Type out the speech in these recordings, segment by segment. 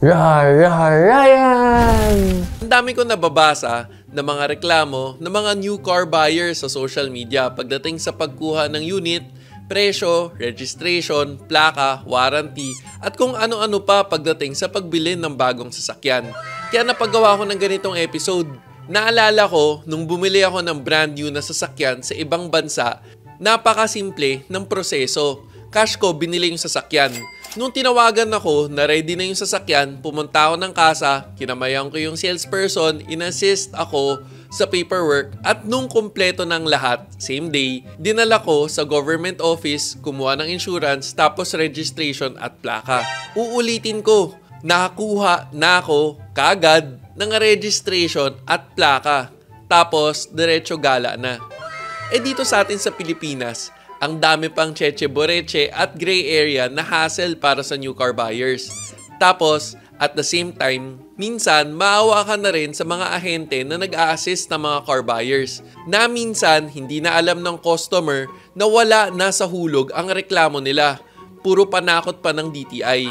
Ryan! Ang dami ko nababasa na mga reklamo ng mga new car buyers sa social media pagdating sa pagkuha ng unit, presyo, registration, plaka, warranty, at kung ano-ano pa pagdating sa pagbili ng bagong sasakyan. Kaya napagawa ko ng ganitong episode. Naalala ko, nung bumili ako ng brand new na sasakyan sa ibang bansa, napakasimple ng proseso. Cash ko, binili yung sasakyan. Nung tinawagan ako na ready na yung sasakyan, pumunta ako ng kasa, kinamayan ko yung salesperson, inassist ako sa paperwork, at nung kumpleto ng lahat, same day, dinala ko sa government office, kumuha ng insurance, tapos registration at plaka. Uulitin ko, nakakuha na ako kaagad ng registration at plaka. Tapos, diretso gala na. Dito sa atin sa Pilipinas, ang dami pang cheche-boreche at gray area na hassle para sa new car buyers. Tapos, at the same time, minsan maawa ka na rin sa mga ahente na nag-a-assist ng mga car buyers na minsan hindi na alam ng customer na wala na sa hulog ang reklamo nila. Puro panakot pa ng DTI.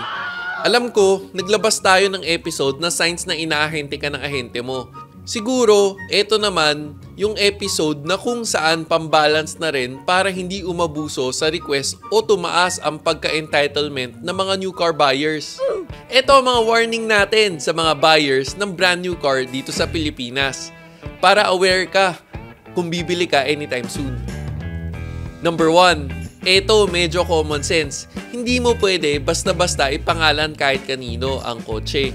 Alam ko, naglabas tayo ng episode na signs na inaahente ka ng ahente mo. Siguro, eto naman yung episode na kung saan pambalance na rin para hindi umabuso sa request o tumaas ang pagka-entitlement ng mga new car buyers. Eto ang mga warning natin sa mga buyers ng brand new car dito sa Pilipinas para aware ka kung bibili ka anytime soon. Number 1, eto medyo common sense. Hindi mo pwede basta-basta ipangalan kahit kanino ang kotse.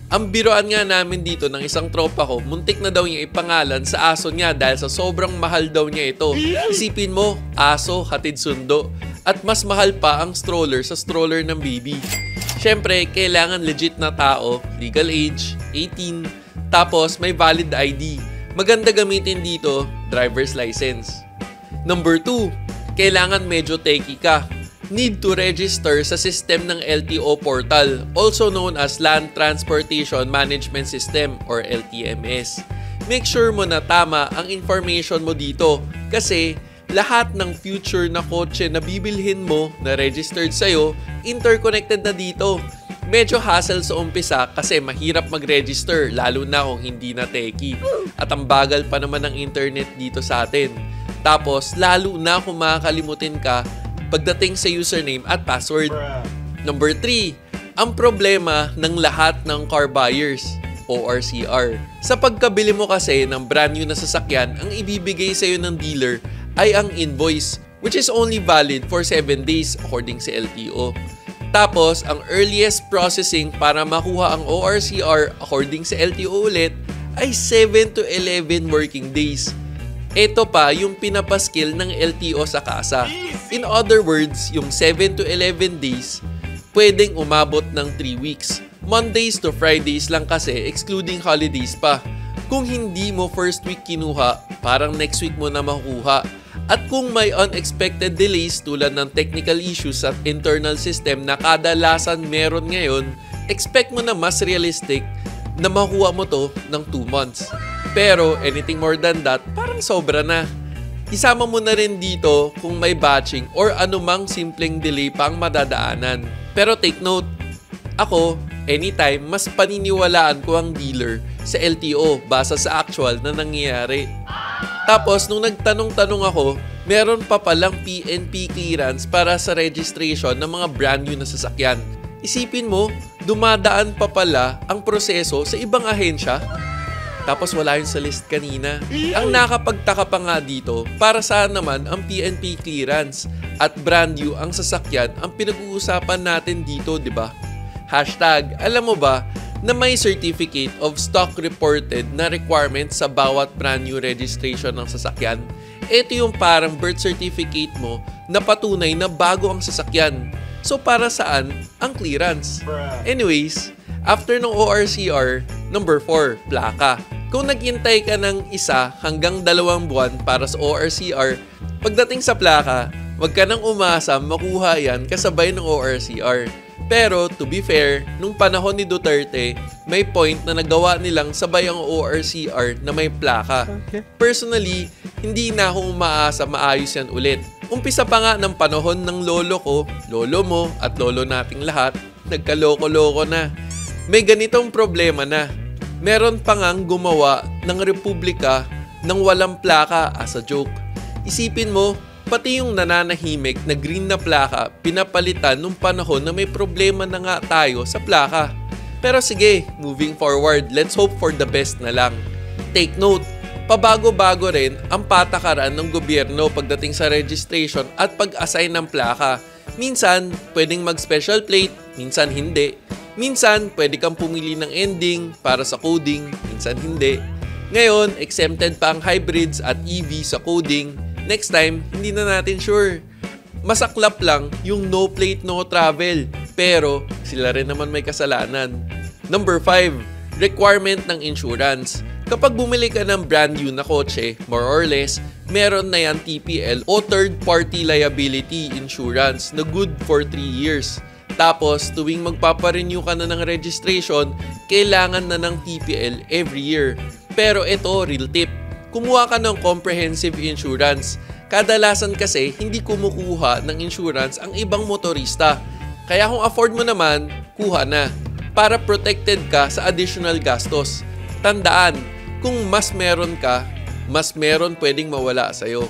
Ang biroan nga namin dito ng isang tropa ko, muntik na daw niya ipangalan sa aso niya dahil sa sobrang mahal daw niya ito. Isipin mo, aso, hatid sundo. At mas mahal pa ang stroller sa stroller ng baby. Siyempre, kailangan legit na tao, legal age, 18, tapos may valid ID. Maganda gamitin dito, driver's license. Number 2, kailangan medyo techie ka. Need to register sa system ng LTO portal, also known as Land Transportation Management System or LTMS. Make sure mo na tama ang information mo dito kasi lahat ng future na kotse na bibilhin mo na registered sa'yo, interconnected na dito. Medyo hassle sa umpisa kasi mahirap mag-register lalo na kung hindi na techie. At ang bagal pa naman ng internet dito sa atin. Tapos lalo na kung makakalimutin ka pagdating sa username at password. Number 3, ang problema ng lahat ng car buyers, ORCR. Sa pagkabili mo kasi ng brand new na sasakyan, ang ibibigay sa'yo ng dealer ay ang invoice, which is only valid for 7 days according sa LTO. Tapos, ang earliest processing para makuha ang ORCR according sa LTO ulit ay 7 to 11 working days. Ito pa yung pinapaskil ng LTO sa kasa. In other words, yung 7 to 11 days, pwedeng umabot ng 3 weeks. Mondays to Fridays lang kasi, excluding holidays pa. Kung hindi mo first week kinuha, parang next week mo na makukuha. At kung may unexpected delays tulad ng technical issues at internal system na kadalasan meron ngayon, expect mo na mas realistic na makuha mo to ng 2 months. Pero anything more than that, parang sobra na. Isama mo na rin dito kung may batching or anumang simpleng delay pa ang madadaanan. Pero take note, ako, anytime, mas paniniwalaan ko ang dealer sa LTO basa sa actual na nangyayari. Tapos, nung nagtanong-tanong ako, meron pa palang PNP clearance para sa registration ng mga brand new na sasakyan. Isipin mo, dumadaan pa pala ang proseso sa ibang ahensya. Tapos wala yun sa list kanina. Ang nakapagtaka pa nga dito, para saan naman ang PNP clearance at brand new ang sasakyan ang pinag-uusapan natin dito, di ba? Hashtag, alam mo ba na may certificate of stock reported na requirement sa bawat brand new registration ng sasakyan? Ito yung parang birth certificate mo na patunay na bago ang sasakyan. So para saan ang clearance? Anyways, after ng ORCR, number 4, plaka. Kung naghintay ka ng 1 hanggang 2 buwan para sa ORCR, pagdating sa plaka, wag ka nang umasa makuha yan kasabay ng ORCR. Pero to be fair, nung panahon ni Duterte, may point na nagawa nilang sabay ang ORCR na may plaka. Personally, hindi na ako umaasa maayos yan ulit. Umpisa pa nga ng panahon ng lolo ko, lolo mo at lolo nating lahat, nagkaloko-loko na. may ganitong problema na. Meron pa ngang gumawa ng republika ng walang plaka as a joke. Isipin mo, pati yung nananahimik na green na plaka pinapalitan nung panahon na may problema na nga tayo sa plaka. Pero sige, moving forward, let's hope for the best na lang. Take note, pabago-bago rin ang patakaran ng gobyerno pagdating sa registration at pag-assign ng plaka. Minsan, pwedeng mag-special plate, minsan hindi. Minsan, pwede kang pumili ng ending para sa coding, minsan hindi. Ngayon, exempted pa ang hybrids at EV sa coding. Next time, hindi na natin sure. Masaklap lang yung no plate, no travel. Pero, sila rin naman may kasalanan. Number 5, requirement ng insurance. Kapag bumili ka ng brand new na kotse, more or less, meron na yan TPL o third party liability insurance na good for 3 years. Tapos, tuwing magpaparenew ka na ng registration, kailangan na ng TPL every year. Pero ito, real tip. Kumuha ka ng comprehensive insurance. Kadalasan kasi, hindi kumukuha ng insurance ang ibang motorista. Kaya kung afford mo naman, kuha na. Para protected ka sa additional gastos. Tandaan, kung mas meron ka, mas meron pwedeng mawala sa'yo.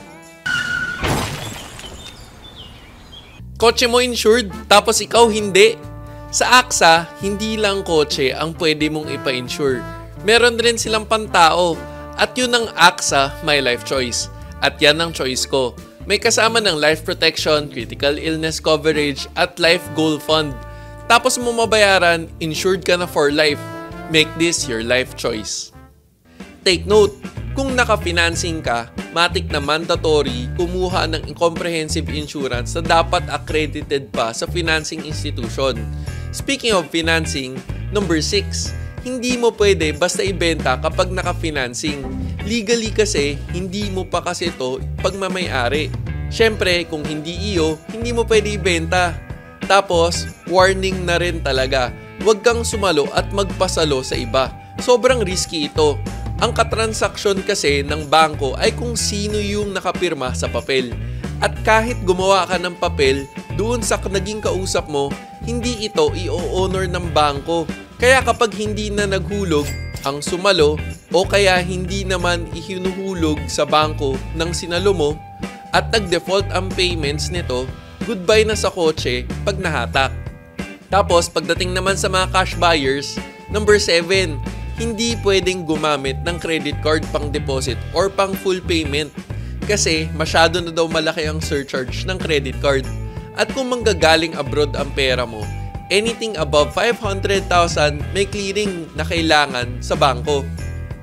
Kotse mo insured, tapos ikaw hindi. Sa AXA, hindi lang kotse ang pwede mong ipa-insure. Meron rin silang pantao. At yun ang AXA My Life Choice. At yan ang choice ko. May kasama ng life protection, critical illness coverage, at life goal fund. Tapos mo mabayaran, insured ka na for life. Make this your life choice. Take note, kung naka-financing ka, matik na mandatory kumuha ng comprehensive insurance na dapat accredited pa sa financing institution. Speaking of financing, number 6, hindi mo pwede basta ibenta kapag naka-financing. Legally kasi, hindi mo pa kasi ito pagmamay-ari. Syempre, kung hindi iyo, hindi mo pwede ibenta. Tapos, warning na rin talaga. Huwag kang sumalo at magpasalo sa iba. Sobrang risky ito. Ang katransaksyon kasi ng bangko ay kung sino yung nakapirma sa papel. At kahit gumawa ka ng papel, doon sa naging kausap mo, hindi ito i-honor ng bangko. Kaya kapag hindi na naghulog ang sumalo o kaya hindi naman ihinuhulog sa bangko ng sinalo mo at nag-default ang payments nito, goodbye na sa kotse pag nahatak. Tapos pagdating naman sa mga cash buyers, number 7, hindi pwedeng gumamit ng credit card pang deposit or pang full payment kasi masyado na daw malaki ang surcharge ng credit card. At kung manggagaling abroad ang pera mo, anything above 500,000 may clearing na kailangan sa bangko.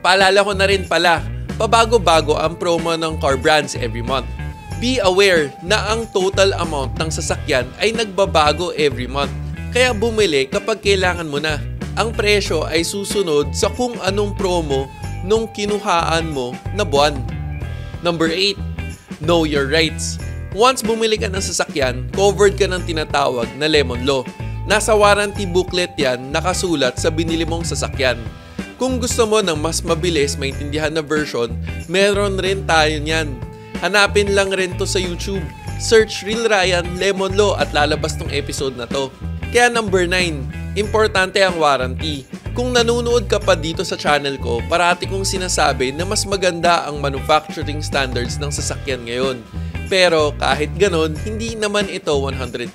Paalala ko na rin pala, pabago-bago ang promo ng car brands every month. Be aware na ang total amount ng sasakyan ay nagbabago every month. Kaya bumili kapag kailangan mo na. Ang presyo ay susunod sa kung anong promo nung kinuhaan mo na buwan. Number 8, know your rights. Once bumili ka ng sasakyan, covered ka ng tinatawag na lemon law. Nasa warranty booklet yan nakasulat sa binili mong sasakyan. Kung gusto mo ng mas mabilis maintindihan na version, meron rin tayo niyan. Hanapin lang rin to sa YouTube. Search Real Ryan Lemon Law at lalabas tong episode na to. Kaya number 9, importante ang warranty. Kung nanonood ka pa dito sa channel ko, parati kong sinasabi na mas maganda ang manufacturing standards ng sasakyan ngayon. Pero kahit ganon, hindi naman ito 100%.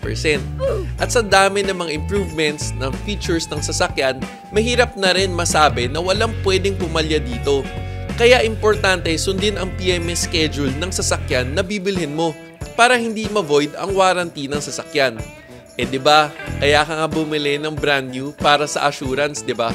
At sa dami ng mga improvements ng features ng sasakyan, mahirap na rin masabi na walang pwedeng pumalya dito. Kaya importante sundin ang PMS schedule ng sasakyan na bibilhin mo para hindi ma-void ang warranty ng sasakyan. Diba? Kaya ka nga bumili ng brand new para sa assurance, diba?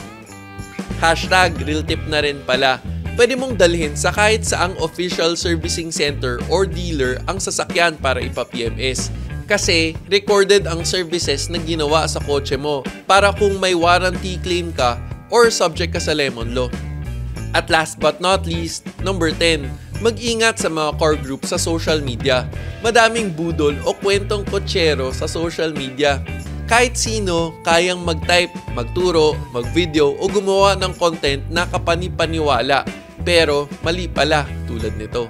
Hashtag real tip na rin pala. Pwede mong dalhin sa kahit saang official servicing center or dealer ang sasakyan para ipa-PMS. Kasi recorded ang services na ginawa sa kotse mo para kung may warranty claim ka or subject ka sa lemon law. At last but not least, number 10, mag-ingat sa mga core group sa social media. Madaming budol o kwentong kotsero sa social media. Kahit sino kayang mag-type, magturo, mag-video o gumawa ng content na kapani-paniwala. Pero mali pala tulad nito.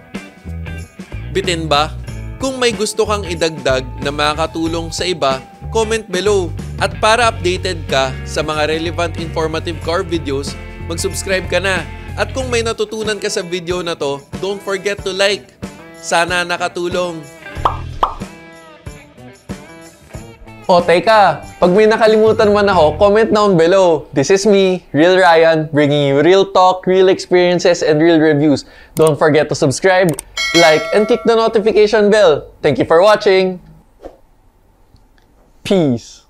Bitin ba? Kung may gusto kang idagdag na makakatulong sa iba, comment below At para updated ka sa mga relevant informative car videos, mag-subscribe ka na. At kung may natutunan ka sa video na to, don't forget to like. Sana nakatulong. O teka, pag may nakalimutan man ako, comment down below. This is me, Real Ryan, bringing you real talk, real experiences, and real reviews. Don't forget to subscribe, like, and click the notification bell. Thank you for watching. Peace.